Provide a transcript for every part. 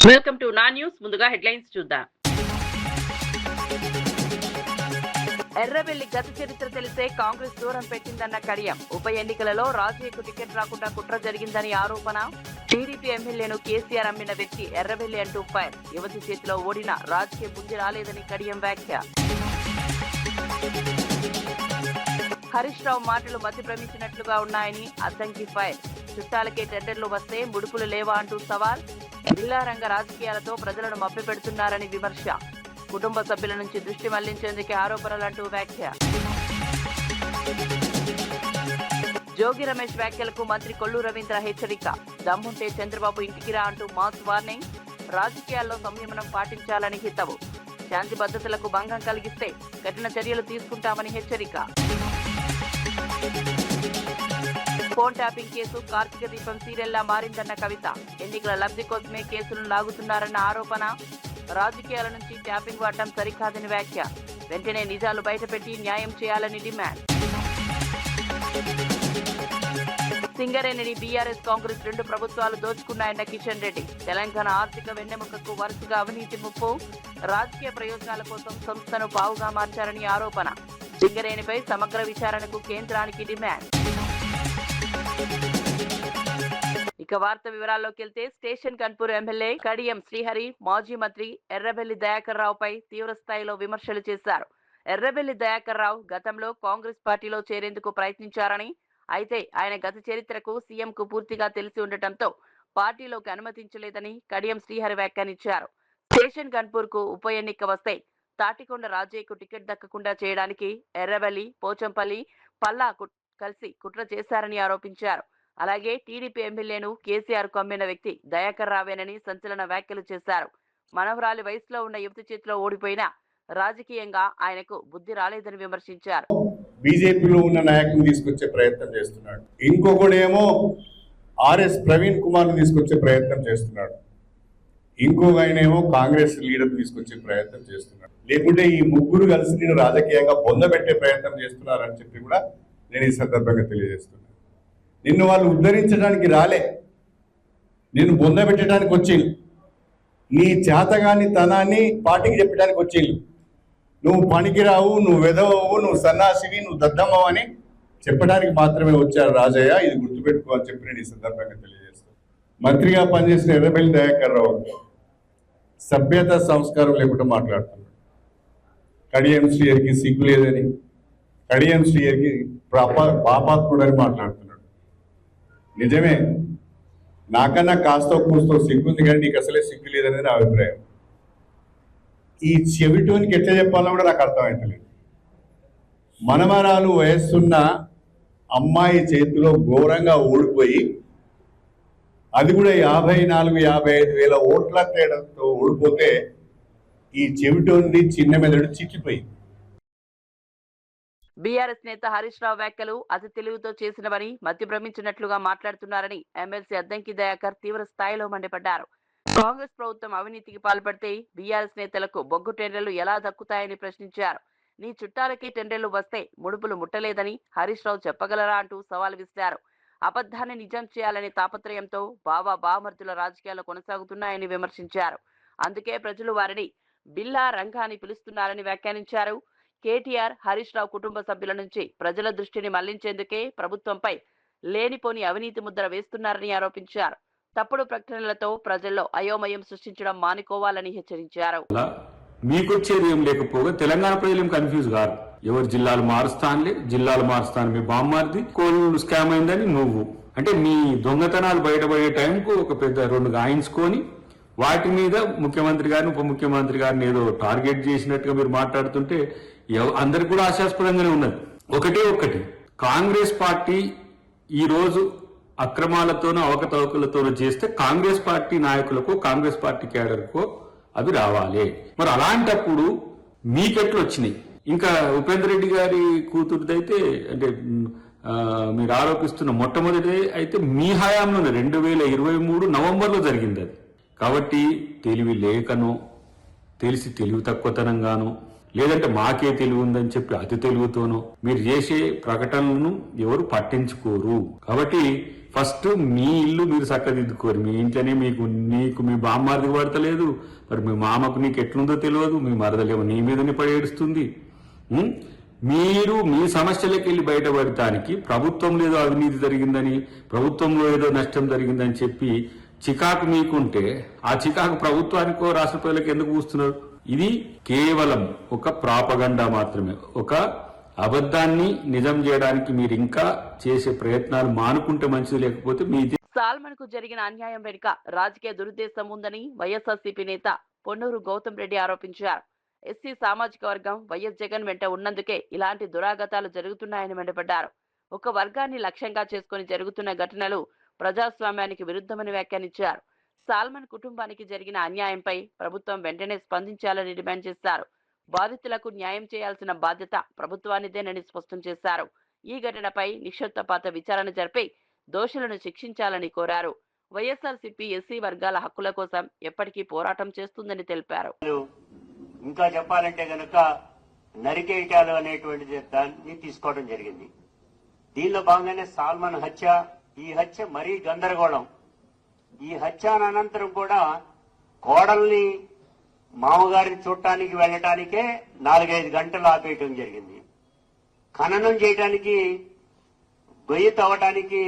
Welcome to నా news. ముందుగా headlines చూద్దాం. ఎర్రబెల్లి గత చరిత్ర తెలిసే కాంగ్రెస్ దూరం పెట్టిందన్న కడియం. ఉప ఎన్నికలలో రాజయ్యకు టికెట్ రాకుండా కుట్ర జరిగిందని ఆరోపణ. టీడీపీ ఎమ్మెల్యేను కేసీఆర్ అమ్మిన వ్యక్తి ఎర్రబెల్లి అంటూ ఫైర్. యువతి చేతిలో ఓడిన రాజకీయ బుద్ధి రాలేదని కడియం వ్యాఖ్య. హరీష్ రావు మాటలు మధ్య భ్రమించినట్లుగా ఉన్నాయని అద్దంకి ఫైర్. చుట్టాలకే టెండర్లు వస్తే ముడుపులు లేవా అంటూ సవాల్. బిల్లారంగ రాజకీయాలతో ప్రజలను మభ్యపెడుతున్నారని విమర్శ. కుటుంబ సభ్యుల నుంచి దృష్టి మళ్లించేందుకే ఆరోపణలంటూ వ్యాఖ్య. జోగి రమేష్ వ్యాఖ్యలకు మంత్రి కొల్లు రవీంద్ర హెచ్చరిక. దమ్ముంటే చంద్రబాబు ఇంటికి రా అంటూ మాస్ వార్నింగ్. రాజకీయాల్లో సంయమనం పాటించాలని హితవు. శాంతి భద్రతలకు భంగం కలిగిస్తే కఠిన చర్యలు తీసుకుంటామని హెచ్చరిక. ఫోన్ ట్యాపింగ్ కేసు కార్తీక దీపం సీరియల్లా మారిందన్న కవిత. ఎన్నికల లబ్ధి కోసమే కేసులను లాగుతున్నారన్న ఆరోపణ. రాజకీయాల నుంచి ట్యాపింగ్ వాడటం సరికాదని వ్యాఖ్య. వెంటనే నిజాలు బయటపెట్టి న్యాయం చేయాలని డిమాండ్. సింగరేణిని బీఆర్ఎస్ కాంగ్రెస్ రెండు ప్రభుత్వాలు దోచుకున్నాయన్న కిషన్ రెడ్డి. తెలంగాణ ఆర్థిక వెన్నెముకకు వరుసగా అవినీతి ముప్పు. రాజకీయ ప్రయోజనాల కోసం సంస్థను పావుగా మార్చారని ఆరోపణ. సింగరేణిపై సమగ్ర విచారణకు కేంద్రానికి డిమాండ్. ఇక వార్త వివరాల్లోకి వెళ్తే, స్టేషన్ కన్పూర్ ఎమ్మెల్యే కడియం శ్రీహరి మాజీ మంత్రి ఎర్రబెల్లి దయాకర్ రావుపై తీవ్ర స్థాయిలో విమర్శలు చేశారు. ఎర్రబెల్లి దయాకర్ రావు గతంలో కాంగ్రెస్ పార్టీలో చేరేందుకు ప్రయత్నించారని, అయితే ఆయన గత చరిత్రకు సీఎంకు పూర్తిగా తెలిసి ఉండటంతో పార్టీలోకి అనుమతించలేదని కడియం శ్రీహరి వ్యాఖ్యానించారు. స్టేషన్ కన్పూర్ కు ఉప ఎన్నిక వస్తే తాటికొండ రాజయ్యకు టికెట్ దక్కకుండా చేయడానికి ఎర్రబెల్లి, పోచంపల్లి, పల్లా కలిసి కుట్ర చేశారని ఆరోపించారు. అలాగే టీడీపీ ఎమ్మెల్యేను కేసీఆర్ కు అమ్మిన వ్యక్తి దయాకర్ రావేనని సంచలన వ్యాఖ్యలు చేశారు. మనవరాలి వయసులో ఉన్న యువతి చేతిలో ఓడిపోయినా రాజకీయంగా ఆయనకు బుద్ధి రాలేదని విమర్శించారు. బీజేపీలో ఉన్న నాయకుని తీసుకొచ్చే ప్రయత్నం చేస్తున్నాడు. ఇంకొకడేమో ఆర్ఎస్ ప్రవీణ్ కుమార్ ను తీసుకొచ్చే ప్రయత్నం చేస్తున్నాడు. ఇంకొక ఆయనేమో కాంగ్రెస్ లీడర్ తీసుకొచ్చే ప్రయత్నం చేస్తున్నాడు. లేకుంటే ఈ ముగ్గురు కలిసి నేను రాజకీయంగా పొందబెట్టే ప్రయత్నం చేస్తున్నారని చెప్పి కూడా నేను ఈ సందర్భంగా తెలియజేస్తున్నాను. నిన్ను వాళ్ళు ఉద్ధరించడానికి రాలే, నిన్ను పొందబెట్టడానికి వచ్చిండు. నీ చేతగాని తనాన్ని పార్టీకి చెప్పడానికి వచ్చిండు. నువ్వు పనికిరావు, నువ్వు వెదవవు, నువ్వు సన్నాసివి, నువ్వు దద్దమ్మవు అని చెప్పడానికి మాత్రమే వచ్చారు రాజయ్య. ఇది గుర్తుపెట్టుకో అని చెప్పి నేను ఈ సందర్భంగా తెలియజేస్తాను. మంత్రిగా పనిచేసిన ఎర్రబెల్లి దయాకర్ రావు సభ్యత సంస్కారం లేకుండా మాట్లాడుతున్నాడు. కడియం శ్రీహరికి సిగ్గు లేదని, కడియం శ్రీహరికి పాపాత్ముడని మాట్లాడుతున్నాడు. నిజమే, నాకన్నా కాస్తో కూస్తో సిగ్గుంది, కానీ నీకు అసలే సిగ్గు లేదనేది నా అభిప్రాయం. ఈ చెవిటోనికి ఎట్లా చెప్పాలో కూడా నాకు అర్థమవుతలేదు. మనమరాలు వయస్సున్న అమ్మాయి చేతిలో ఘోరంగా ఓడిపోయి, అది కూడా 54-55 వేల ఓట్ల తేడాతో ఓడిపోతే ఈ చెవిటోని చిన్న మెదడు చిక్కిపోయింది. బీఆర్ఎస్ నేత హరీష్ రావు వ్యాఖ్యలు అతి తెలివితో చేసినవని, మధ్య భ్రమించినట్లుగా మాట్లాడుతున్నారని ఎమ్మెల్సీ అద్దంకి దయాకర్ తీవ్ర స్థాయిలో మండిపడ్డారు. కాంగ్రెస్ ప్రభుత్వం అవినీతికి పాల్పడితే బీఆర్ఎస్ నేతలకు బొగ్గు టెండర్లు ఎలా దక్కుతాయని ప్రశ్నించారు. నీ చుట్టాలకి టెండర్లు వస్తే ముడుపులు ముట్టలేదని హరీష్ రావు చెప్పగలరా అంటూ సవాల్ విసిరారు. అబద్ధాన్ని నిజం చేయాలనే తాపత్రయంతో బామర్దుల రాజకీయాలు కొనసాగుతున్నాయని విమర్శించారు. అందుకే ప్రజలు వారిని బిల్లా రంగా అని పిలుస్తున్నారని వ్యాఖ్యానించారు. కేటీఆర్, హరీష్ రావు కుటుంబ సభ్యుల నుంచి ప్రజల దృష్టిని మళ్లించేందుకే ప్రభుత్వంపై లేనిపోని అవినీతి ముద్ర వేస్తున్నారని ఆరోపించారు. తప్పుడు ప్రకటనలతో ప్రజల్లో అయోమయం సృష్టించడం మానుకోవాలని హెచ్చరించారు. మీకొచ్చేది ఏం లేకపోగా తెలంగాణ ప్రజలు కన్ఫ్యూజ్ కాదు. ఎవరు జిల్లాలు మారుస్తాను మీ బామ్మారిది కోళ్ళు స్కామ్ అయిందని నువ్వు అంటే మీ దొంగతనాలు బయటపడే టైంకు ఒక పెద్ద 2 గాయించుకొని వాటి మీద ముఖ్యమంత్రి గారిని, ఉప ముఖ్యమంత్రి గారిని ఏదో టార్గెట్ చేసినట్టుగా మీరు మాట్లాడుతుంటే అందరికి కూడా ఆశాస్పదంగానే ఉన్నది. ఒకటి కాంగ్రెస్ పార్టీ ఈ రోజు అక్రమాలతోనూ అవకతవకలతోనూ చేస్తే కాంగ్రెస్ పార్టీ నాయకులకు, కాంగ్రెస్ పార్టీ కేడర్కో అవి రావాలి. మరి అలాంటప్పుడు మీకెట్లు వచ్చినాయి? ఇంకా ఉపేంద్ర రెడ్డి గారి కూతురుదైతే అంటే మీరు ఆరోపిస్తున్న మొట్టమొదటి అయితే మీ హయాంలోనే 2023 నవంబర్లో జరిగింది అది. కాబట్టి తెలివి లేకనో తెలిసి తెలివి తక్కువతనంగానో లేదంటే మాకే తెలివి ఉందని చెప్పి అతి తెలివితోనో మీరు చేసే ప్రకటనలను ఎవరు పట్టించుకోరు. కాబట్టి ఫస్ట్ మీ ఇల్లు మీరు చక్కదిద్దుకోరు. మీ ఇంట్లోనే నీకు మీ బామ్మారిది పడతలేదు, మరి మీ మామకు నీకు ఎట్లుందో తెలియదు, మీ మరదలేమో నీ మీదనే పడి ఏడుస్తుంది. మీరు మీ సమస్యలకు వెళ్ళి బయటపడటానికి ప్రభుత్వంలో ఏదో అవినీతి జరిగిందని, ప్రభుత్వంలో ఏదో నష్టం జరిగిందని చెప్పి చికాకు మీకుంటే ఆ చికాకు ప్రభుత్వానికో రాష్ట్ర ప్రజలకు ఎందుకు కూస్తున్నారు? ఇది కేవలం ఒక ప్రాపగండా మాత్రమే. ఒక అబద్ధాన్ని నిజం చేయడానికి మీరు ఇంకా చేసే ప్రయత్నాలు మానుకుంటే మంచిది, లేకపోతే మీ సాల్మన్ కు జరిగిన అన్యాయం వెనుక రాజకీయ దురుద్దేశం ఉందని వైఎస్ఆర్సీపీ నేత పొన్నూరు గౌతమ్ రెడ్డి ఆరోపించారు. ఎస్సీ సామాజిక వర్గం వైఎస్ జగన్ వెంట ఉన్నందుకే ఇలాంటి దురాగతాలు జరుగుతున్నాయని మండిపడ్డారు. ఒక వర్గాన్ని లక్ష్యంగా చేసుకుని జరుగుతున్న ఘటనలు ప్రజాస్వామ్యానికి విరుద్ధమని వ్యాఖ్యానించారు. సాల్మన్ కుటుంబానికి జరిగిన అన్యాయంపై ప్రభుత్వం వెంటనే స్పందించాలని డిమాండ్ చేశారు. బాధితులకు న్యాయం చేయాల్సిన బాధ్యత ప్రభుత్వానిదేనని స్పష్టం చేశారు. ఈ ఘటనపై నిష్పక్షపాత విచారణ జరిపి దోషులను శిక్షించాలని కోరారు. వైఎస్ఆర్సీపీ ఎస్సీ వర్గాల హక్కుల కోసం ఎప్పటికీ పోరాటం చేస్తుందని తెలిపారు. ఇంకా చెప్పాలంటే గనక నరికేయటాలు అనేటువంటి దాన్ని తీసుకోవడం జరిగింది. దీనిలో భాగంగానే సాల్మన్ హత్య, ఈ హత్య మరీ గందరగోళం. ఈ హత్య అనంతరం కూడా కోడల్ని మామగారిని చూడటానికి వెళ్లటానికే 4-5 గంటలు ఆపేయటం జరిగింది. ఖననం చేయడానికి గొయ్యి తవ్వటానికి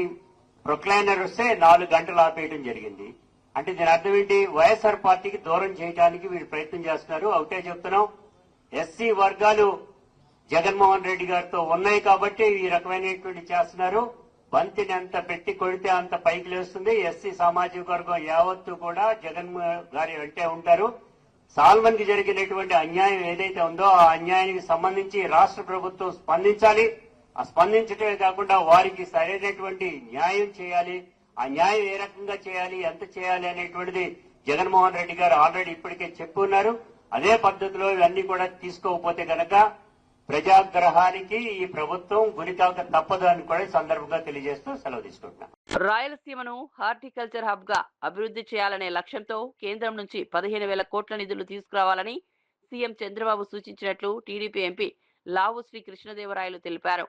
ప్రొక్లైనర్ వస్తే 4 గంటలు ఆపేయటం జరిగింది. అంటే దీని అర్థం ఏంటి? వైఎస్ఆర్ పార్టీకి దూరం చేయడానికి వీళ్ళు ప్రయత్నం చేస్తున్నారు. ఒకటే చెప్తున్నాం, ఎస్సీ వర్గాలు జగన్మోహన్ రెడ్డి గారితో ఉన్నాయి కాబట్టి ఈ రకమైనటువంటి చేస్తున్నారు. బంతిని ఎంత పెట్టి కొడితే అంత పైకి లేస్తుంది. ఎస్సీ సామాజిక వర్గం యావత్తు కూడా జగన్ గారి వెంటే ఉంటారు. సాల్మన్ కి జరిగినటువంటి అన్యాయం ఏదైతే ఉందో ఆ అన్యాయానికి సంబంధించి రాష్ట్ర ప్రభుత్వం స్పందించాలి. ఆ స్పందించడమే కాకుండా వారికి సరైనటువంటి న్యాయం చేయాలి. ఆ న్యాయం ఏ రకంగా చేయాలి, ఎంత చేయాలి అనేటువంటిది జగన్మోహన్ రెడ్డి గారు ఆల్రెడీ ఇప్పటికే చెప్పున్నారు. అదే పద్ధతిలో ఇవన్నీ కూడా తీసుకోకపోతే గనక ప్రజాగ్రహానికి ఈ ప్రభుత్వం గురికాక తప్పదు అని కూడా సందర్భంగా తెలియజేస్తూ సెలవు తీసుకుంటున్నాం. రాయలసీమను హార్టికల్చర్ హబ్ గా అభివృద్ధి చేయాలనే లక్ష్యంతో కేంద్రం నుంచి 15,000 కోట్ల నిధులు తీసుకురావాలని సీఎం చంద్రబాబు సూచించినట్లు టీడీపీ ఎంపీ లావు శ్రీ కృష్ణదేవరాయలు తెలిపారు.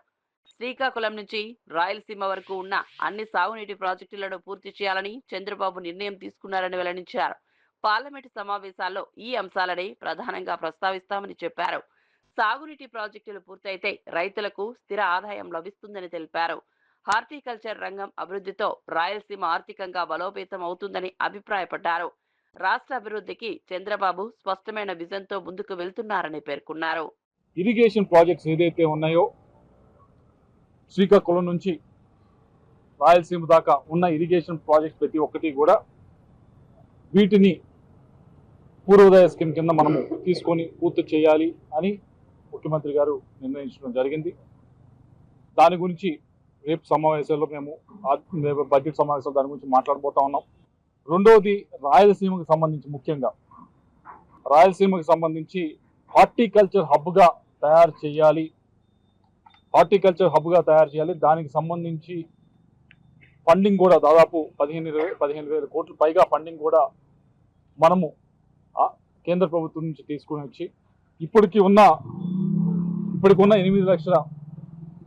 శ్రీకాకుళం నుంచి రాయలసీమ వరకు ఉన్న అన్ని సాగునీటి ప్రాజెక్టులను పూర్తి చేయాలని చంద్రబాబు నిర్ణయం తీసుకున్నారని వెల్లడించారు. పార్లమెంటు సమావేశాల్లో ఈ అంశాలనే ప్రధానంగా ప్రస్తావిస్తామని చెప్పారు. సాగునీటి ప్రాజెక్టులు పూర్తయితే రైతులకు స్థిర ఆదాయం లభిస్తుందని తెలిపారు. హార్టికల్చర్ రంగం అభివృద్ధితో రాయలసీమ ఆర్థికంగా బలోపేతం అవుతుందని అభిప్రాయపడ్డారు. రాష్ట్ర అభివృద్ధికి చంద్రబాబు స్పష్టమైన విజన్తో ముందుకు వెళ్తున్నారని పేర్కొన్నారు. ఇరిగేషన్ ప్రాజెక్ట్స్ ఏదైతే ఉన్నాయో శ్రీకాకుళం నుంచి రాయలసీమ దాకా ఉన్న ఇరిగేషన్ ప్రాజెక్ట్స్ ప్రతి ఒక్కటి కూడా వీటిని పూర్వోదయ స్కీమ్ కింద మనము తీసుకొని పూర్తి చేయాలి అని ముఖ్యమంత్రి గారు నిర్ణయించడం జరిగింది. దాని గురించి రేపు సమావేశాల్లో మేము బడ్జెట్ సమావేశాలు దాని గురించి మాట్లాడబోతా ఉన్నాం. రెండవది రాయలసీమకు సంబంధించి, ముఖ్యంగా రాయలసీమకు సంబంధించి హార్టికల్చర్ హబ్గా తయారు చేయాలి. దానికి సంబంధించి ఫండింగ్ కూడా దాదాపు 15,000 కోట్ల పైగా ఫండింగ్ కూడా మనము కేంద్ర ప్రభుత్వం నుంచి తీసుకుని వచ్చి ఇప్పటికి ఉన్న 8 లక్షల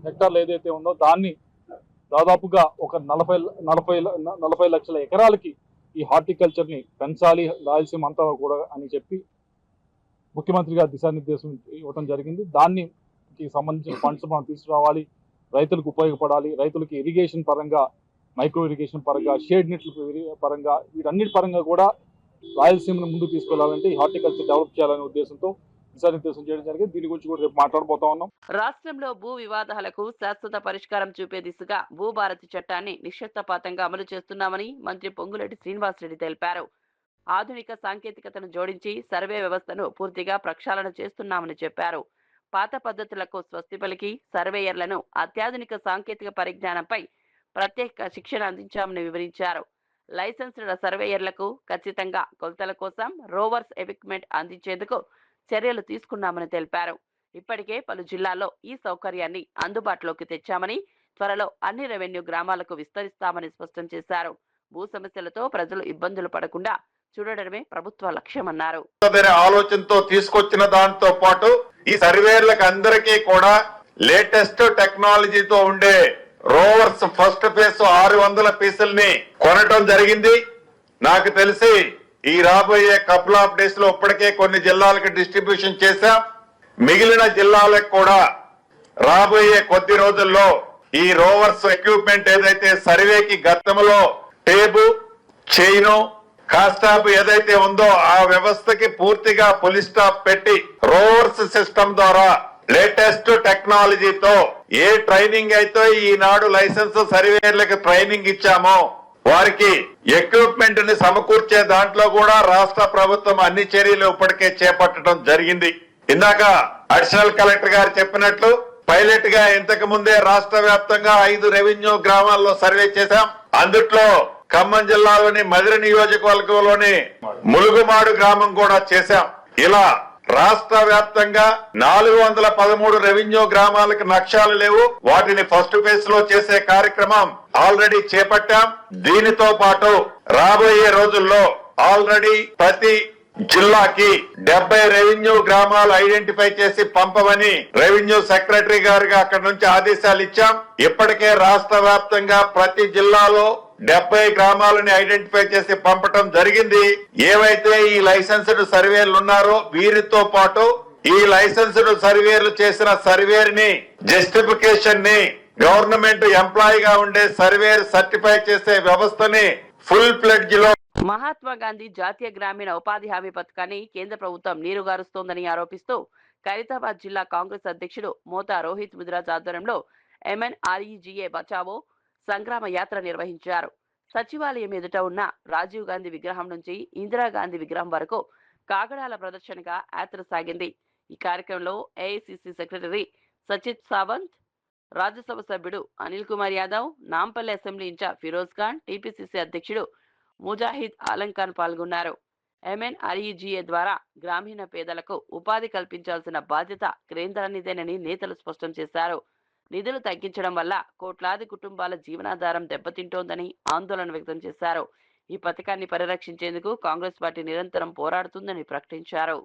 హెక్టార్లు ఏదైతే ఉందో దాన్ని దాదాపుగా ఒక 40 లక్షల ఎకరాలకి ఈ హార్టికల్చర్ని పెంచాలి రాయలసీమ అంతా కూడా అని చెప్పి ముఖ్యమంత్రి గారు దిశానిర్దేశం ఇవ్వడం జరిగింది. దానికి సంబంధించిన ఫండ్స్ మనం తీసుకురావాలి, రైతులకు ఉపయోగపడాలి. రైతులకి ఇరిగేషన్ పరంగా, మైక్రో ఇరిగేషన్ పరంగా, షేడ్ నెట్ల పరంగా, వీటన్నిటి పరంగా కూడా రాయలసీమను ముందుకు తీసుకెళ్లాలంటే ఈ హార్టికల్చర్ డెవలప్ చేయాలనే ఉద్దేశంతో దిశానిర్దేశం చేయడం జరిగింది. దీని గురించి కూడా రేపు మాట్లాడబోతా ఉన్నాం. రాష్ట్రంలో భూ వివాదాలకు శాశ్వత పరిష్కారం చూపే దిశగా భూభారతి చట్టాన్ని నిష్పక్షపాతంగా అమలు చేస్తున్నామని మంత్రి పొంగులేటి శ్రీనివాసరెడ్డి తెలిపారు. ఆధునిక సాంకేతికతను జోడించి సర్వే వ్యవస్థను పూర్తిగా ప్రక్షాళన చేస్తున్నామని చెప్పారు. పాత పద్ధతులకు స్వస్తి పలికి సర్వేయర్లను అత్యాధునిక సాంకేతిక పరిజ్ఞానంపై ప్రత్యేక శిక్షణ అందించామని వివరించారు. లైసెన్స్డ్ సర్వేయర్లకు ఖచ్చితంగా కొలతల కోసం రోవర్స్ ఎక్విప్మెంట్ అందించేందుకు చర్యలు తీసుకున్నామని తెలిపారు. ఇప్పటికే పలు జిల్లాల్లో ఈ సౌకర్యాన్ని అందుబాటులోకి తెచ్చామని, త్వరలో అన్ని రెవెన్యూ గ్రామాలకు విస్తరిస్తామని స్పష్టం చేశారు. భూ సమస్యలతో ప్రజలు ఇబ్బందులు పడకుండా చూడడమే ప్రభుత్వ లక్ష్యమన్నారు. ఆలోచనతో తీసుకొచ్చిన దాంతో పాటు ఈ సర్వేర్లకు అందరికీ కూడా లేటెస్ట్ టెక్నాలజీతో ఉండే రోవర్స్ ఫస్ట్ ఫేజ్ 600 పీసుల్ని కొనటం జరిగింది. నాకు తెలిసి ఈ రాబోయే కపుల్ ఆఫ్ డేస్ లో ఇప్పటికే కొన్ని జిల్లాలకు డిస్ట్రిబ్యూషన్ చేశాం. మిగిలిన జిల్లాలకు కూడా రాబోయే కొద్ది రోజుల్లో ఈ రోవర్స్ ఎక్విప్మెంట్ ఏదైతే సర్వేకి గతంలో టేబు చైను కాస్టాప్ ఏదైతే ఉందో ఆ వ్యవస్థకి పూర్తిగా ఫుల్ స్టాప్ పెట్టి రోవర్స్ సిస్టమ్ ద్వారా లేటెస్ట్ టెక్నాలజీతో ఏ ట్రైనింగ్ అయితే ఈనాడు లైసెన్స్ సర్వేర్లకు ట్రైనింగ్ ఇచ్చామో వారికి ఎక్విప్మెంట్ ని సమకూర్చే దాంట్లో కూడా రాష్ట్ర ప్రభుత్వం అన్ని చర్యలు ఇప్పటికే చేపట్టడం జరిగింది. ఇందాక అడిషనల్ కలెక్టర్ గారు చెప్పినట్లు పైలట్ గా ఇంతకు ముందే రాష్ట్ర వ్యాప్తంగా 5 రెవెన్యూ గ్రామాల్లో సర్వే చేశాం. అందుట్లో ఖమ్మం జిల్లాలోని మదిర నియోజకవర్గంలోని ములుగుమాడు గ్రామం కూడా చేశాం. ఇలా రాష్ట్ర వ్యాప్తంగా 413 రెవెన్యూ గ్రామాలకు నక్షాలు లేవు. వాటిని ఫస్ట్ ఫేజ్ లో చేసే కార్యక్రమం ఆల్రెడీ చేపట్టాం. దీనితో పాటు రాబోయే రోజుల్లో ఆల్రెడీ ప్రతి జిల్లాకి 70 రెవెన్యూ గ్రామాలు ఐడెంటిఫై చేసి పంపమని రెవెన్యూ సెక్రటరీ గారికి అక్కడి నుంచి ఆదేశాలు ఇచ్చాం. ఇప్పటికే రాష్ట్ర వ్యాప్తంగా ప్రతి జిల్లాలో 70 గ్రామాలని ఐడెంటిఫై చేసి పంపటం జరిగింది. ఏవైతే ఈ లైసెన్స్డ్ సర్వేలు ఉన్నారో వీరితో పాటు ఈ లైసెన్స్డ్ సర్వేలు చేసిన సర్వేని జస్టిఫికేషన్ ని గవర్నమెంట్ ఎంప్లాయీగా ఉండే సర్వేర్ సర్టిఫై చేసే వ్యవస్థని ఫుల్ ఫ్లెడ్జ్ లో మహాత్మా గాంధీ జాతీయ గ్రామీణ ఉపాధి హామీ పథకాన్ని కేంద్ర ప్రభుత్వం నీరుగారుస్తోందని ఆరోపిస్తూ ఖైరతాబాద్ జిల్లా కాంగ్రెస్ అధ్యక్షుడు మోతా రోహిత్ ముదిరాజ్ ఆధ్వర్యంలో MNREGA బచావో సంగ్రామ యాత్ర నిర్వహించారు. సచివాలయం ఎదుట ఉన్న రాజీవ్ గాంధీ విగ్రహం నుంచి ఇందిరాగాంధీ విగ్రహం వరకు కాగడాల ప్రదర్శనగా యాత్ర సాగింది. ఈ కార్యక్రమంలో AICC సెక్రటరీ సచిత్ సావంత్, రాజ్యసభ సభ్యుడు Anil Kumar Yadav, Nampally assembly incharge Firoz Khan, TPCC అధ్యక్షుడు ముజాహిద్ ఆలం ఖాన్ పాల్గొన్నారు. MNREGA ద్వారా గ్రామీణ పేదలకు ఉపాధి కల్పించాల్సిన బాధ్యత కేంద్రానిదేనని నేతలు స్పష్టం చేశారు. నిధులు తగ్గించడం వల్ల కోట్లాది కుటుంబాల జీవనాధారం దెబ్బతింటోందని ఆందోళన వ్యక్తం చేశారు. ఈ పథకాన్ని పరిరక్షించేందుకు కాంగ్రెస్ పార్టీ నిరంతరం పోరాడుతుందని ప్రకటించారు.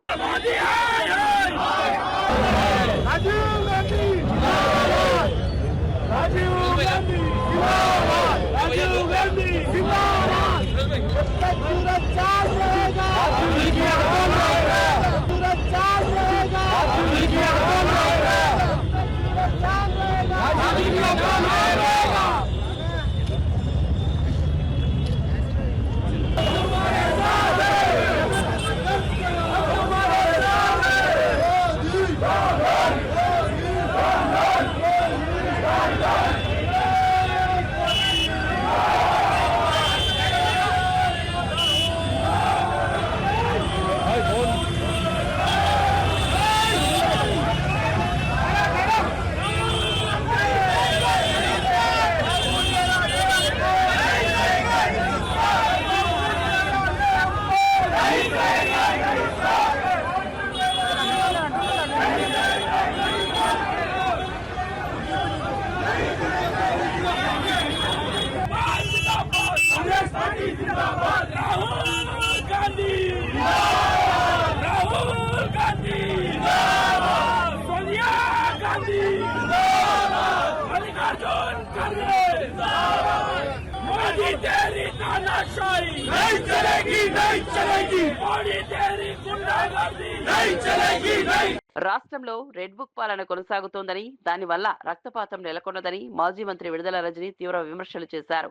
రాష్ట్రంలో రెడ్ బుక్ పాలన కొనసాగుతోందని, దానివల్ల రక్తపాతం నెలకొన్నదని మాజీ మంత్రి విడుదల రజని తీవ్ర విమర్శలు చేశారు.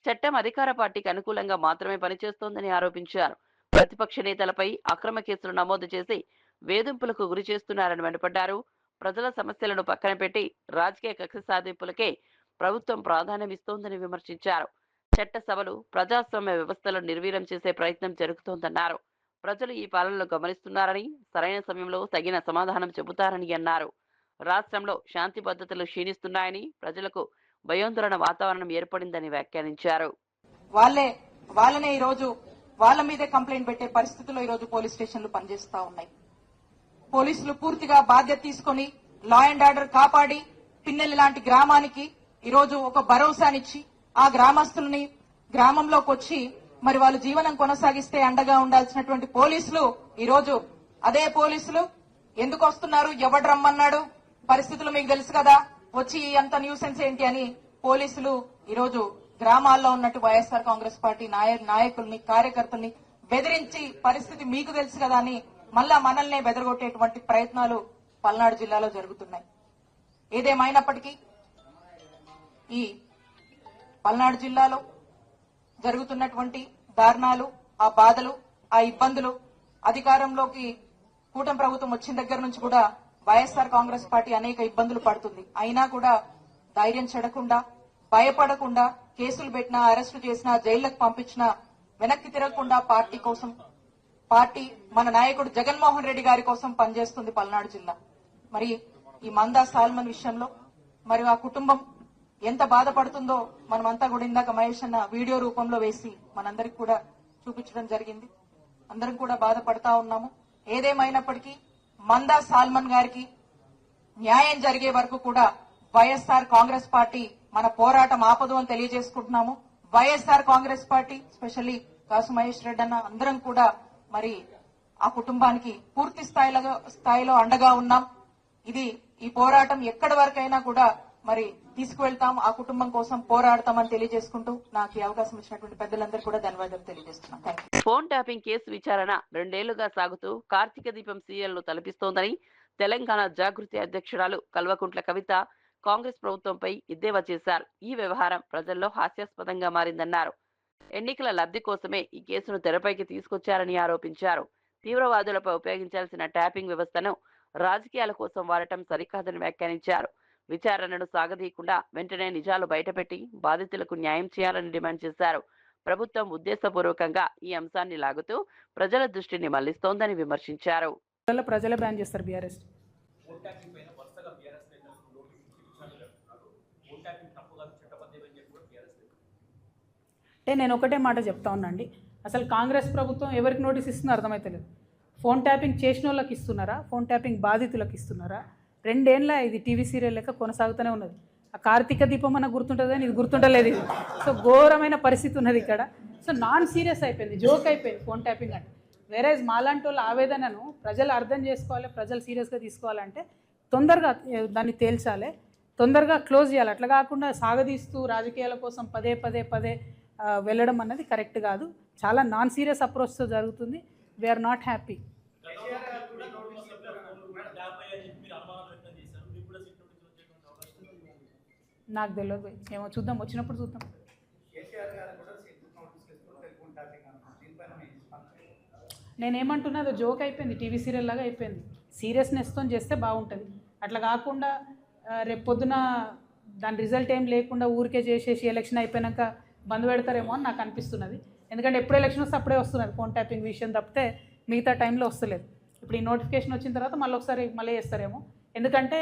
చట్టం అధికార పార్టీకి అనుకూలంగా మాత్రమే పనిచేస్తోందని ఆరోపించారు. ప్రతిపక్ష నేతలపై అక్రమ కేసులు నమోదు చేసి వేధింపులకు గురి చేస్తున్నారని మండిపడ్డారు. ప్రజల సమస్యలను పక్కన పెట్టి రాజకీయ కక్ష సాధింపులకే ప్రభుత్వం ప్రాధాన్యమిస్తోందని విమర్శించారు. చట్టసభలు, ప్రజాస్వామ్య వ్యవస్థలను నిర్వీర్యం చేసే ప్రయత్నం జరుగుతోందన్నారు. ప్రజలు ఈ పాలనలో గమనిస్తున్నారని, సరైన సమయంలో తగిన సమాధానం చెబుతారని అన్నారు. రాష్ట్రంలో శాంతి భద్రతలు క్షీణిస్తున్నాయని, ప్రజలకు భయోందోళన వాతావరణం ఏర్పడిందని వ్యాఖ్యానించారు. వాళ్ళనే ఈ రోజు వాళ్ళ మీదే కంప్లైంట్ పెట్టే పరిస్థితుల్లో ఈ రోజు పోలీస్ స్టేషన్లు పనిచేస్తా ఉన్నాయి. పోలీసులు పూర్తిగా బాధ్యత తీసుకుని లా అండ్ ఆర్డర్ కాపాడి పిన్నెల్లి లాంటి గ్రామానికి ఈ రోజు ఒక భరోసానిచ్చి ఆ గ్రామస్తుల్ని గ్రామంలోకి వచ్చి మరి వాళ్ళు జీవనం కొనసాగిస్తే అండగా ఉండాల్సినటువంటి పోలీసులు ఈ రోజు అదే పోలీసులు ఎందుకు వస్తున్నారు, ఎవడు రమ్మన్నాడు, పరిస్థితులు మీకు తెలుసు కదా, వచ్చి అంత న్యూసెన్స్ ఏంటి అని పోలీసులు ఈ రోజు గ్రామాల్లో ఉన్నట్టు వైఎస్ఆర్ కాంగ్రెస్ పార్టీ నాయకుల్ని కార్యకర్తల్ని బెదిరించి పరిస్థితి మీకు తెలుసు కదా అని మళ్ళా మనల్నే బెదరగొట్టేటువంటి ప్రయత్నాలు పల్నాడు జిల్లాలో జరుగుతున్నాయి. ఏదేమైనప్పటికీ ఈ పల్నాడు జిల్లాలో జరుగుతున్నటువంటి దారుణాలు, ఆ బాధలు, ఆ ఇబ్బందులు అధికారంలోకి కూటమి ప్రభుత్వం వచ్చిన దగ్గర నుంచి కూడా వైఎస్ఆర్ కాంగ్రెస్ పార్టీ అనేక ఇబ్బందులు పడుతుంది. అయినా కూడా ధైర్యం చెడకుండా, భయపడకుండా, కేసులు పెట్టినా, అరెస్టు చేసినా, జైళ్లకు పంపించినా వెనక్కి తిరగకుండా పార్టీ కోసం, పార్టీ మన నాయకుడు జగన్మోహన్ రెడ్డి గారి కోసం పనిచేస్తుంది పల్నాడు జిల్లా. మరి ఈ మందా సాల్మన్ విషయంలో మరి ఆ కుటుంబం ఎంత బాధపడుతుందో మనమంతా కూడా ఇందాక మహేష్ అన్న వీడియో రూపంలో వేసి మనందరికి కూడా చూపించడం జరిగింది. అందరం కూడా బాధపడతా ఉన్నాము. ఏదేమైనప్పటికీ మందా సాల్మన్ గారికి న్యాయం జరిగే వరకు కూడా వైఎస్ఆర్ కాంగ్రెస్ పార్టీ మన పోరాటం ఆపదు అని తెలియజేసుకుంటున్నాము. వైఎస్ఆర్ కాంగ్రెస్ పార్టీ స్పెషల్లీ కాసు మహేష్ రెడ్డి అన్న అందరం కూడా మరి ఆ కుటుంబానికి పూర్తి స్థాయిలో అండగా ఉన్నాం. ఈ పోరాటం ఎక్కడి వరకైనా కూడా మరి తీసుకువెళ్తాం, ఆ కుటుంబం కోసం పోరాడతామని తెలియజేసుకుంటూ నాకు ఈ అవకాశం ఇచ్చినటువంటి పెద్దలందరూ కూడా ధన్యవాదాలు తెలియజేస్తున్నాను. Thank you. Phone tapping case విచారణ 2 ఏళ్లుగా సాగుతూ కార్తీక దీపం సీరియల్ ను తలపిస్తోందని తెలంగాణ జాగృతి అధ్యక్షురాలు కల్వకుంట్ల కవిత కాంగ్రెస్ ప్రభుత్వంపై ఎద్దేవా చేశారు. ఈ వ్యవహారం ప్రజల్లో హాస్యాస్పదంగా మారిందన్నారు. ఎన్నికల లబ్ధి కోసమే ఈ కేసును తెరపైకి తీసుకొచ్చారని ఆరోపించారు. తీవ్రవాదులపై ఉపయోగించాల్సిన ట్యాపింగ్ వ్యవస్థను రాజకీయాల కోసం వాడటం సరికాదని వ్యాఖ్యానించారు. విచారణను సాగదీయకుండా వెంటనే నిజాలు బయటపెట్టి బాధితులకు న్యాయం చేయాలని డిమాండ్ చేశారు. ప్రభుత్వం ఉద్దేశపూర్వకంగా ఈ అంశాన్ని లాగుతూ ప్రజల దృష్టిని మళ్లిస్తోందని విమర్శించారు. ప్రజలే బ్యాన్ చేస్తారు బీఆర్ఎస్. అంటే నేను ఒకటే మాట చెప్తా ఉన్నాండి, అసలు కాంగ్రెస్ ప్రభుత్వం ఎవరికి నోటీస్ ఇస్తుందో అర్థమైతలేదు. ఫోన్ ట్యాపింగ్ చేసిన వాళ్ళకి ఇస్తున్నారా, ఫోన్ ట్యాపింగ్ బాధితులకు ఇస్తున్నారా? 2 ఏళ్ళ ఇది టీవీ సీరియల్ లెక్క కొనసాగుతూనే ఉన్నది. ఆ కార్తీక దీపం అన్న గుర్తుంటుంది కానీ ఇది గుర్తుంటలేదు. ఇది సో ఘోరమైన పరిస్థితి ఉన్నది ఇక్కడ. సో నాన్ సీరియస్ అయిపోయింది, జోక్ అయిపోయింది ఫోన్ ట్యాపింగ్ అంటే. వేరేజ్ మాలాంటి వాళ్ళ ఆవేదనను ప్రజలు అర్థం చేసుకోవాలి, ప్రజలు సీరియస్గా తీసుకోవాలంటే తొందరగా దాన్ని తేల్చాలి, తొందరగా క్లోజ్ చేయాలి. అట్లా కాకుండా సాగదీస్తూ రాజకీయాల కోసం పదే వెళ్ళడం అన్నది కరెక్ట్ కాదు. చాలా నాన్ సీరియస్ అప్రోచ్తో జరుగుతుంది. We are not happy. నాకు తెలియదు, ఏమో చూద్దాం, వచ్చినప్పుడు చూద్దాం. నేనేమంటున్నదో జోక్ అయిపోయింది, టీవీ సీరియల్ లాగా అయిపోయింది. సీరియస్నెస్తో చేస్తే బాగుంటుంది. అట్లా కాకుండా రేపు పొద్దున దాని రిజల్ట్ ఏం లేకుండా ఊరికే చేసేసి ఎలక్షన్ అయిపోయాక బంద్ పెడతారేమో అని నాకు అనిపిస్తున్నది. ఎందుకంటే ఎప్పుడు ఎలక్షన్ వస్తే అప్పుడే వస్తున్నది ఫోన్ ట్యాపింగ్ విషయం తప్పితే మిగతా టైంలో వస్తలేదు. ఇప్పుడు ఈ నోటిఫికేషన్ వచ్చిన తర్వాత మళ్ళీ చేస్తారేమో. ఎందుకంటే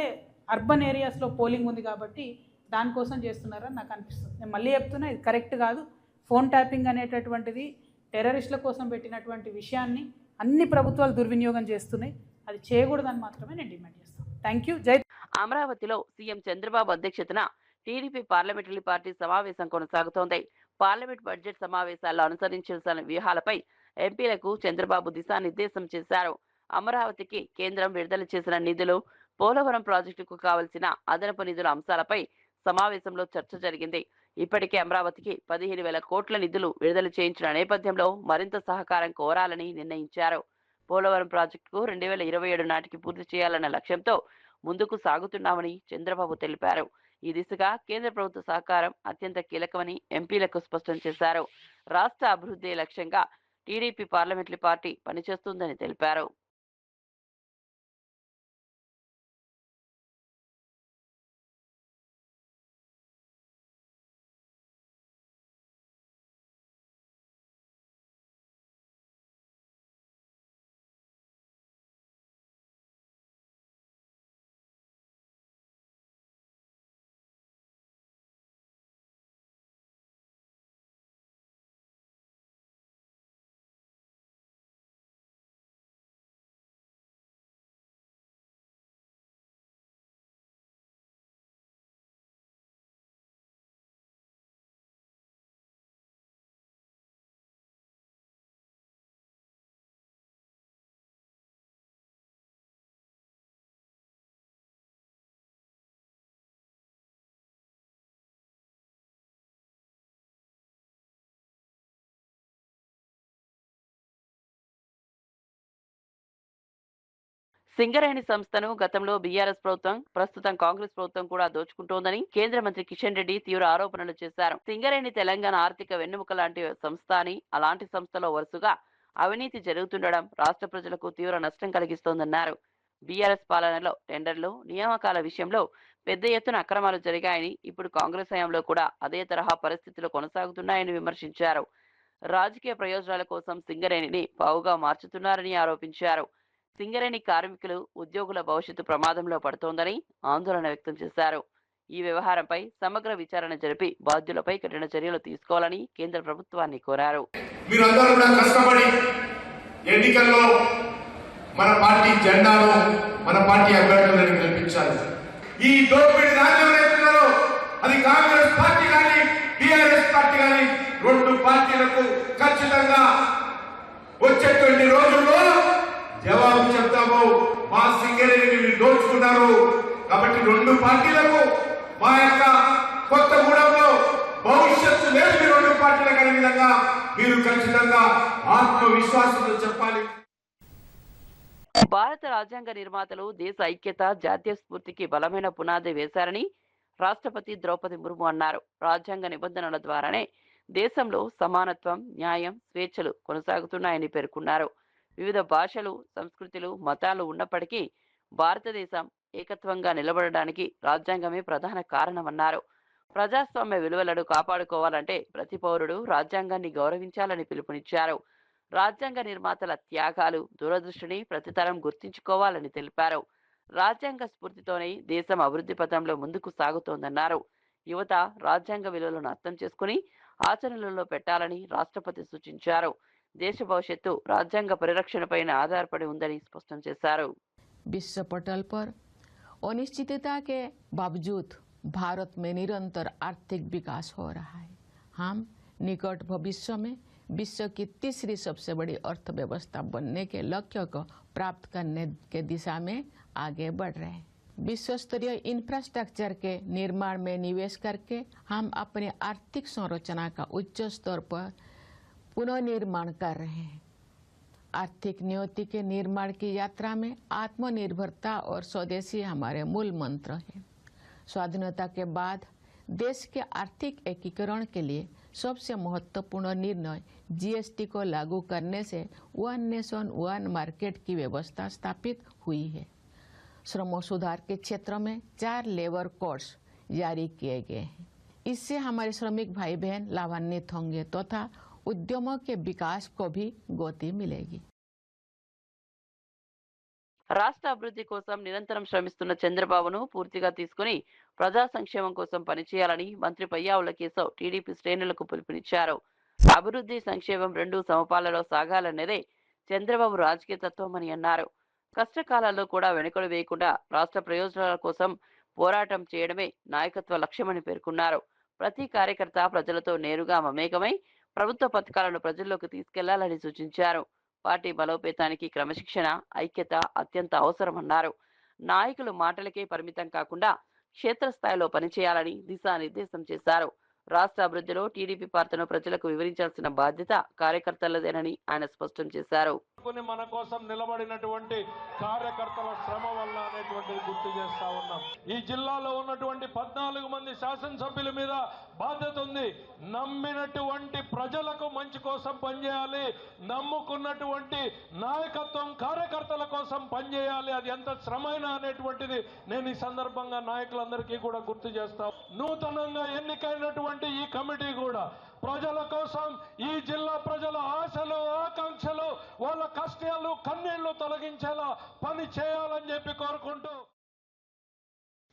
అర్బన్ ఏరియాస్లో పోలింగ్ ఉంది కాబట్టి దానికోసం చేస్తున్నారని నాకు అనిపిస్తుంది. నేను మళ్ళీ చెప్తున్నా, ఇది కరెక్ట్ కాదు. ఫోన్ ట్యాపింగ్ అనేటటువంటిది టెర్రరిస్టుల కోసం పెట్టినటువంటి విషయాన్ని అన్ని ప్రభుత్వాలు దుర్వినియోగం చేస్తున్నాయి. అది చేయకూడదని మాత్రమే నేను డిమాండ్ చేస్తాను. Thank you. జై. అమరావతిలో సీఎం చంద్రబాబు అధ్యక్షతన టీడీపీ పార్లమెంటరీ పార్టీ సమావేశం కొనసాగుతోంది. పార్లమెంట్ బడ్జెట్ సమావేశాల్లో అనుసరించాల్సిన వ్యూహాలపై ఎంపీలకు చంద్రబాబు దిశానిర్దేశం చేశారు. అమరావతికి కేంద్రం విడుదల చేసిన నిధులు, పోలవరం ప్రాజెక్టుకు కావలసిన అదనపు నిధుల అంశాలపై సమావేశంలో చర్చ జరిగింది. ఇప్పటికే అమరావతికి 15,000 కోట్ల నిధులు విడుదల చేయించిన నేపథ్యంలో మరింత సహకారం కోరాలని నిర్ణయించారు. పోలవరం ప్రాజెక్టుకు 2027 నాటికి పూర్తి చేయాలన్న లక్ష్యంతో ముందుకు సాగుతున్నామని చంద్రబాబు తెలిపారు. ఈ దిశగా కేంద్ర ప్రభుత్వ సహకారం అత్యంత కీలకమని ఎంపీలకు స్పష్టం చేశారు. రాష్ట్ర అభివృద్ధి లక్ష్యంగా టీడీపీ పార్లమెంటరీ పార్టీ పనిచేస్తుందని తెలిపారు. సింగరేణి సంస్థను గతంలో బీఆర్ఎస్ ప్రభుత్వం, ప్రస్తుతం కాంగ్రెస్ ప్రభుత్వం కూడా దోచుకుంటోందని కేంద్ర మంత్రి కిషన్ రెడ్డి తీవ్ర ఆరోపణలు చేశారు. సింగరేణి తెలంగాణ ఆర్థిక వెన్నెముక లాంటి సంస్థ అని, అలాంటి సంస్థలో వరుసగా అవినీతి జరుగుతుండడం రాష్ట్ర ప్రజలకు తీవ్ర నష్టం కలిగిస్తోందన్నారు. బీఆర్ఎస్ పాలనలో టెండర్లు, నియామకాల విషయంలో పెద్ద ఎత్తున అక్రమాలు జరిగాయని, ఇప్పుడు కాంగ్రెస్ హయాంలో కూడా అదే తరహా పరిస్థితులు కొనసాగుతున్నాయని విమర్శించారు. రాజకీయ ప్రయోజనాల కోసం సింగరేణిని పావుగా మార్చుతున్నారని ఆరోపించారు. సింగరేణి కార్మికులు, ఉద్యోగుల భవిష్యత్తు ప్రమాదంలో పడుతోందని ఆందోళన వ్యక్తం చేశారు. ఈ వ్యవహారంపై సమగ్ర విచారణ జరిపి బాధ్యులపై కఠిన చర్యలు తీసుకోవాలని కేంద్ర ప్రభుత్వాన్ని కోరారు. మీరందరూ కూడా కష్టపడి ఎన్నికల్లో మన పార్టీ జెండాను, మన పార్టీ అభ్యర్థులను గెలిపించాలి. ఈ దోపిడీ రాజ్యం ఏస్తున్నారో అది కాంగ్రెస్ పార్టీ కానీ టీఆర్ఎస్ పార్టీ కానీ రెండు పార్టీలకు ఖచ్చితంగా వచ్చేటువంటి రోజుల్లో జవాబు చెప్తాము. మా సింగరేణిని మీరు దోచుకున్నారు కాబట్టి రెండు పార్టీలకు మా యొక్క కొత్తగూడెంలో భవిష్యత్తు లేదు. మీ రెండు పార్టీలకు అనే విధంగా మీరు ఖచ్చితంగా ఆత్మవిశ్వాసంతో చెప్పాలి. భారత రాజ్యాంగ నిర్మాతలు దేశ ఐక్యత, జాతీయ స్ఫూర్తికి బలమైన పునాది వేశారని రాష్ట్రపతి ద్రౌపది ముర్ము అన్నారు. రాజ్యాంగ నిబంధనల ద్వారానే దేశంలో సమానత్వం, న్యాయం, స్వేచ్ఛలు కొనసాగుతున్నాయని పేర్కొన్నారు. వివిధ భాషలు, సంస్కృతులు, మతాలు ఉన్నప్పటికీ భారతదేశం ఏకత్వంగా నిలబడడానికి రాజ్యాంగమే ప్రధాన కారణమన్నారు. ప్రజాస్వామ్య విలువలను కాపాడుకోవాలంటే ప్రతి పౌరుడు రాజ్యాంగాన్ని గౌరవించాలని పిలుపునిచ్చారు. రాజ్యాంగ నిర్మాతల త్యాగాలు, దూరదృష్టిని ప్రతితరం గుర్తించుకోవాలని తెలిపారు. రాజ్యాంగ స్ఫూర్తితోనే దేశం అభివృద్ధి పథంలో ముందుకు సాగుతోందన్నారు. యువత రాజ్యాంగ విలువలను అర్థం చేసుకుని ఆచరణలో పెట్టాలని రాష్ట్రపతి సూచించారు. దేశ భవిష్యత్తు రాజ్యాంగ పరిరక్షణపైన ఆధారపడి ఉందని స్పష్టం చేశారు. विश्व पटल पर अनिश्चितता के बावजूद भारत में निरंतर आर्थिक विकास हो रहा है। हम निकट भविष्य में विश्व की तीसरी सबसे बड़ी अर्थव्यवस्था बनने के लक्ष्य को प्राप्त करने के दिशा में आगे बढ़ रहे हैं। विश्व स्तरीय इंफ्रास्ट्रक्चर के निर्माण में निवेश करके हम अपने आर्थिक संरचना का उच्च स्तर पर पुनर्निर्माण कर रहे हैं। आर्थिक नियति के निर्माण की यात्रा में आत्मनिर्भरता और स्वदेशी हमारे मूल मंत्र हैं। स्वाधीनता के बाद देश के आर्थिक एकीकरण के लिए सबसे महत्वपूर्ण निर्णय जीएसटी को लागू करने से वन नेशन वन मार्केट की व्यवस्था स्थापित हुई है। श्रम सुधार के क्षेत्र में 4 लेबर कोड्स जारी किए गए हैं। इससे हमारे श्रमिक भाई बहन लाभान्वित होंगे तथा उद्यमों के विकास को भी गति मिलेगी। రాష్ట్ర అభివృద్ధి కోసం నిరంతరం శ్రమిస్తున్న చంద్రబాబును పూర్తిగా తీసుకుని ప్రజా సంక్షేమం కోసం పనిచేయాలని మంత్రి పయ్యావుల కేశవ్ టీడీపీ శ్రేణులకు పిలుపునిచ్చారు. అభివృద్ధి, సంక్షేమం రెండూ సమపాలలో సాగాలన్నదే చంద్రబాబు రాజకీయ తత్వమని అన్నారు. కష్టకాలాల్లో కూడా వెనుకడు వేయకుండా రాష్ట్ర ప్రయోజనాల కోసం పోరాటం చేయడమే నాయకత్వ లక్ష్యమని పేర్కొన్నారు. ప్రతి కార్యకర్త ప్రజలతో నేరుగా మమేకమై ప్రభుత్వ పథకాలను ప్రజల్లోకి తీసుకెళ్లాలని సూచించారు. పార్టీ బలోపేతానికి క్రమశిక్షణ, ఐక్యత అత్యంత అవసరమన్నారు. నాయకులు మాటలకే పరిమితం కాకుండా క్షేత్రస్థాయిలో పనిచేయాలని దిశానిర్దేశం చేశారు. రాష్ట్ర అభివృద్ధిలో టీడీపీ పాత్రను ప్రజలకు వివరించాల్సిన బాధ్యత కార్యకర్తలదేనని ఆయన స్పష్టం చేశారు. మన కోసం నిలబడినటువంటి కార్యకర్తల శ్రమ వల్ల అనేటువంటిది గుర్తు చేస్తా ఉన్నాం. ఈ జిల్లాలో ఉన్నటువంటి 14 మంది శాసనసభ్యుల మీద బాధ్యత ఉంది. నమ్మినటువంటి ప్రజలకు మంచి కోసం పనిచేయాలి, నమ్ముకున్నటువంటి నాయకత్వం కార్యకర్తల కోసం పనిచేయాలి. అది ఎంత శ్రమైన అనేటువంటిది నేను ఈ సందర్భంగా నాయకులందరికీ కూడా గుర్తు చేస్తాను. నూతనంగా ఎన్నికైనటువంటి ఈ కమిటీ కూడా ప్రజల కోసం, ఈ జిల్లా ప్రజల ఆశలు, ఆకాంక్షలు, వాళ్ళ కష్టాలు, కన్నీళ్లు తొలగించేలా పని చేయాలని చెప్పి కోరుకుంటూ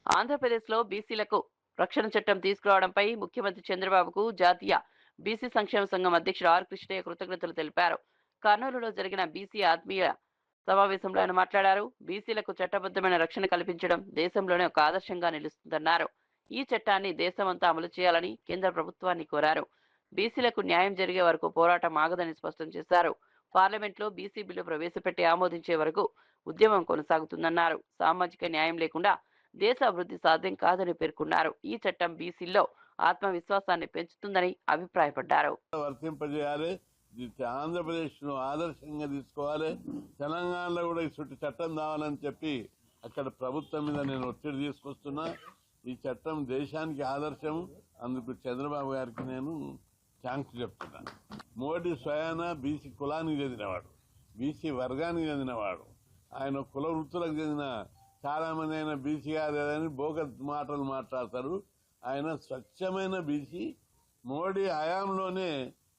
ఆంధ్రప్రదేశ్లో బీసీలకు రక్షణ చట్టం తీసుకురావడంపై ముఖ్యమంత్రి చంద్రబాబుకు జాతీయ బీసీ సంక్షేమ సంఘం అధ్యక్షుడు ఆర్ కృష్ణయ్య కృతజ్ఞతలు తెలిపారు. కర్నూలులో జరిగిన బీసీ ఆత్మీయ సమావేశంలో ఆయన మాట్లాడారు. బీసీలకు చట్టబద్ధమైన రక్షణ కల్పించడం దేశంలోనే ఒక ఆదర్శంగా నిలుస్తుందన్నారు. ఈ చట్టాన్ని దేశమంతా అమలు చేయాలని కేంద్ర ప్రభుత్వాన్ని కోరారు. బీసీలకు న్యాయం జరిగే వరకు పోరాటం ఆగదని స్పష్టం చేశారు. పార్లమెంట్లో బీసీ బిల్లు ప్రవేశపెట్టి ఆమోదించే వరకు ఉద్యమం కొనసాగుతుందన్నారు. సామాజిక న్యాయం లేకుండా దేశ అభివృద్ధి సాధ్యం కాదని పేర్కొన్నారు. ఈ చట్టం బీసీల్లో ఆత్మవిశ్వాసాన్ని పెంచుతుందని అభిప్రాయపడ్డారు. వర్తింపజేయాలి. ఆంధ్రప్రదేశ్ను ఆదర్శంగా తీసుకోవాలి, తెలంగాణలో కూడా ఈ చుట్టూ చట్టం కావాలని చెప్పి అక్కడ ప్రభుత్వం మీద నేను ఒత్తిడి తీసుకొస్తున్నా. ఈ చట్టం దేశానికి ఆదర్శం. అందుకు చంద్రబాబు గారికి నేను థ్యాంక్స్ చెప్తున్నా. మోడీ స్వయాన బీసీ కులానికి చెందినవాడు, బీసీ వర్గానికి చెందినవాడు. ఆయన కుల వృత్తులకు చెందిన చాలా మంది ఆయన బీసీ కాదని బోగస్ మాటలు మాట్లాడతారు. ఆయన స్వచ్ఛమైన బీసీ. మోడీ హయాంలోనే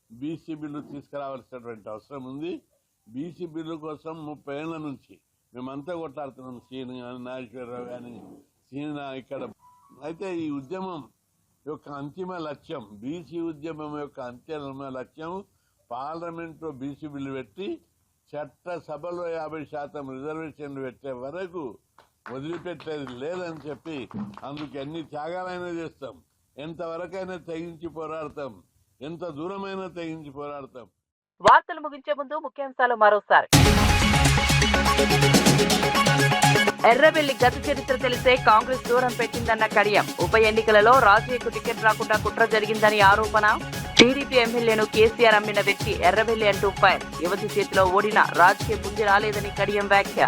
బీసీ బిల్లు తీసుకురావాల్సినటువంటి అవసరం ఉంది. బీసీ బిల్లు కోసం 30 ఏళ్ల నుంచి మేమంతా కొట్లాడుతున్నాం. సీన్ కానీ, నాగేశ్వరరావు కానీ, సీన ఇక్కడ. అయితే ఈ ఉద్యమం యొక్క అంతిమ లక్ష్యం, బీసీ ఉద్యమం యొక్క అంతిమ లక్ష్యం పార్లమెంట్లో బీసీ బిల్లు పెట్టి చట్టసభలో 50% రిజర్వేషన్లు పెట్టే వరకు వదిలిపెట్టేది లేదని చెప్పి అందుకు ఎన్ని త్యాగాలైనా చేస్తాం, ఎంతవరకైనా తెగించి పోరాడతాం, ఎంత దూరమైనా తెగించి పోరాడతాం. వార్తలు ముగించే ముందు ముఖ్యాంశాలు మరోసారి. ఎర్రబెల్లి గత చరిత్ర తెలిసే కాంగ్రెస్ దూరం పెట్టిందన్న కడియం. ఉప ఎన్నికలలో రాజయ్యకు టికెట్ రాకుండా కుట్ర జరిగిందని ఆరోపణ. టీడీపీ ఎమ్మెల్యేను కేసీఆర్ అమ్మిన వ్యక్తి ఎర్రబెల్లి అంటూ ఫైర్. యువతి చేతిలో ఓడిన రాజకీయ బుద్ధి రాలేదని కడియం వ్యాఖ్య.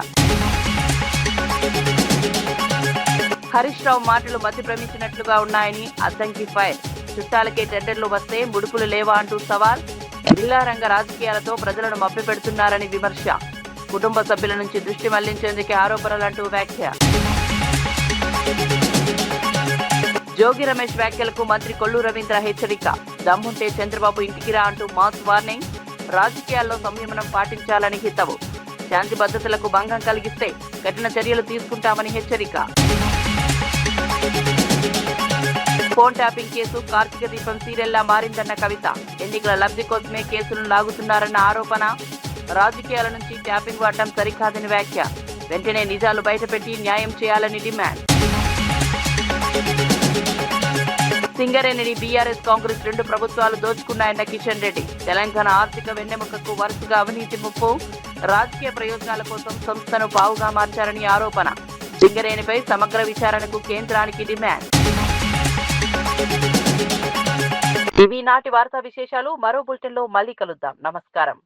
హరీష్ రావు మాటలు మతి భ్రమించినట్లుగా ఉన్నాయని అద్దంకి ఫైర్. చుట్టాలకే టెండర్లు వస్తే ముడుపులు లేవా అంటూ సవాల్. జిల్లారంగ రాజకీయాలతో ప్రజలను మభ్యపెడుతున్నారని విమర్శ. కుటుంబ సభ్యుల నుంచి దృష్టి మళ్లించేందుకే ఆరోపణలంటూ వ్యాఖ్య. జోగి రమేష్ వ్యాఖ్యలకు మంత్రి కొల్లు రవీంద్ర హెచ్చరిక. దమ్ముంటే చంద్రబాబు ఇంటికి రా అంటూ మాస్ వార్నింగ్. రాజకీయాల్లో సంయమనం పాటించాలని హితవు. శాంతి భద్రతలకు భంగం కలిగిస్తే కఠిన చర్యలు తీసుకుంటామని హెచ్చరిక. ఫోన్ ట్యాపింగ్ కేసు కార్తీక దీపం సీరియల్లా మారిందన్న కవిత. ఎన్నికల లబ్ధి కోసమే కేసులను లాగుతున్నారన్న ఆరోపణ. రాజకీయాల నుంచి ట్యాపింగ్ వాడటం సరికాదని వ్యాఖ్య. వెంటనే నిజాలు బయటపెట్టి న్యాయం చేయాలని డిమాండ్. సింగరేణిని బీఆర్ఎస్ కాంగ్రెస్ 2 ప్రభుత్వాలు దోచుకున్నాయన్న కిషన్ రెడ్డి. తెలంగాణ ఆర్థిక వెన్నెముకకు వరుసగా అవినీతి ముప్పు. రాజకీయ ప్రయోజనాల కోసం సంస్థను పావుగా మార్చారని ఆరోపణ. సింగరేణిపై సమగ్ర విచారణకు కేంద్రానికి డిమాండ్. ఇవి నాటి వార్తా విశేషాలు. మరో బులెటిన్లో మళ్ళీ కలుద్దాం. నమస్కారం.